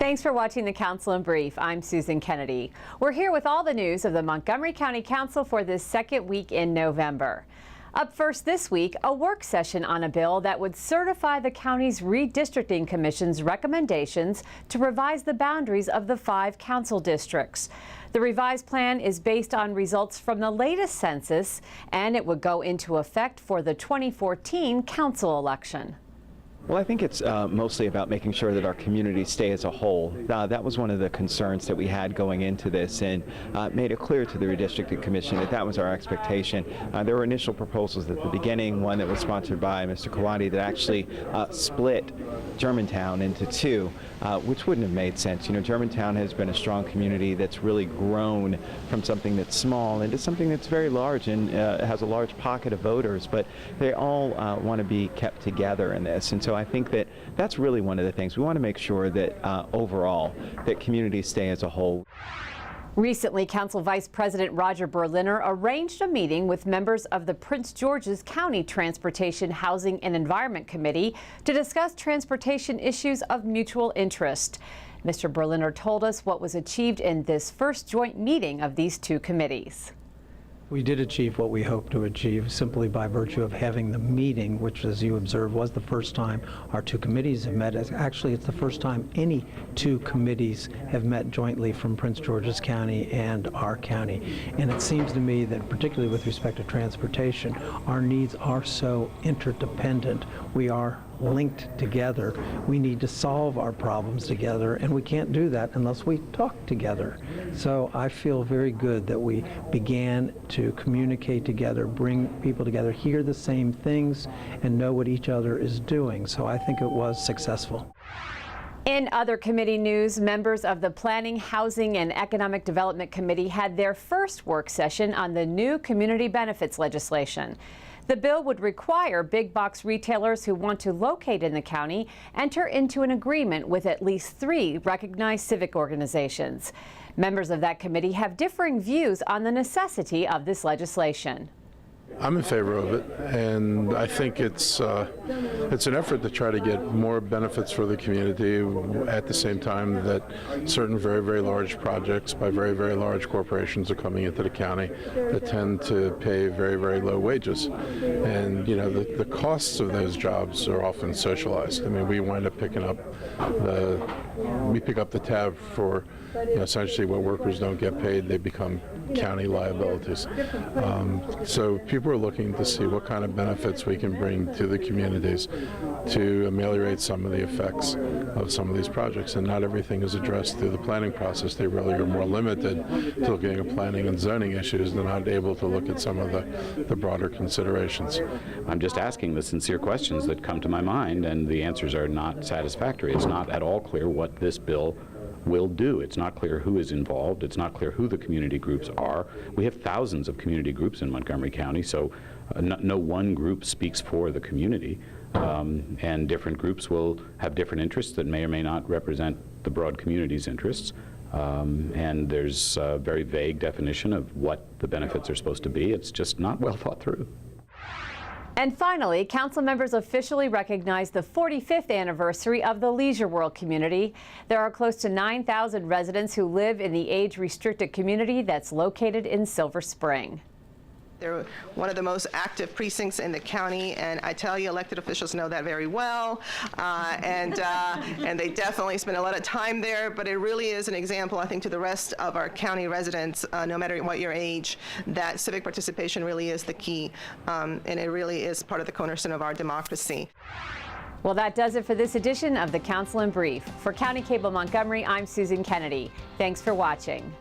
Thanks for watching the Council in Brief. I'm Susan Kennedy. We're here with all the news of the Montgomery County Council for this second week in November. Up first this week, a work session on a bill that would certify the county's Redistricting Commission's recommendations to revise the boundaries of the 5 council districts. The revised plan is based on results from the latest census, and it would go into effect for the 2014 council election. Well, I think it's mostly about making sure that our communities stay as a whole. That was one of the concerns that we had going into this, and made it clear to the Redistricting Commission that that was our expectation. There were initial proposals at the beginning, one that was sponsored by Mr. Kawadi that actually split Germantown into 2, which wouldn't have made sense. You know, Germantown has been a strong community that's really grown from something that's small into something that's very large and has a large pocket of voters, but they all want to be kept together in this. And so I think that that's really one of the things. We want to make sure that overall that communities stay as a whole. Recently, Council Vice President Roger Berliner arranged a meeting with members of the Prince George's County Transportation, Housing and Environment Committee to discuss transportation issues of mutual interest. Mr. Berliner told us what was achieved in this first joint meeting of these 2 committees. We did achieve what we hoped to achieve simply by virtue of having the meeting, which, as you observed, was the first time our 2 committees have met. Actually, it's the first time any 2 committees have met jointly from Prince George's County and our county. And it seems to me that, particularly with respect to transportation, our needs are so interdependent. We are linked together. We need to solve our problems together, and we can't do that unless we talk together. So I feel very good that we began to communicate together, bring people together, hear the same things, and know what each other is doing. So I think it was successful. In other committee news, members of the Planning, Housing and Economic Development Committee had their first work session on the new community benefits legislation. The bill would require big box retailers who want to locate in the county enter into an agreement with at least 3 recognized civic organizations. Members of that committee have differing views on the necessity of this legislation. I'm in favor of it, and I think it's an effort to try to get more benefits for the community at the same time that certain very, very large projects by very, very large corporations are coming into the county that tend to pay very, very low wages. And, you know, the costs of those jobs are often socialized. I mean, we wind up picking up the tab for, you know, essentially what workers don't get paid, they become county liabilities. So people are looking to see what kind of benefits we can bring to the communities to ameliorate some of the effects of some of these projects. And not everything is addressed through the planning process. They really are more limited to looking at planning and zoning issues. They're not able to look at some of the broader considerations. I'm just asking the sincere questions that come to my mind, and the answers are not satisfactory. It's not at all clear what this bill will do. It's not clear who is involved. It's not clear who the community groups are. We have thousands of community groups in Montgomery County, so no one group speaks for the community, and different groups will have different interests that may or may not represent the broad community's interests. And there's a very vague definition of what the benefits are supposed to be. It's just not well thought through. And finally, council members officially recognized the 45th anniversary of the Leisure World community. There are close to 9,000 residents who live in the age-restricted community that's located in Silver Spring. They're one of the most active precincts in the county, and I tell you, elected officials know that very well, and they definitely spend a lot of time there, but it really is an example, I think, to the rest of our county residents, no matter what your age, that civic participation really is the key, and it really is part of the cornerstone of our democracy. Well, that does it for this edition of the Council in Brief. For County Cable Montgomery, I'm Susan Kennedy. Thanks for watching.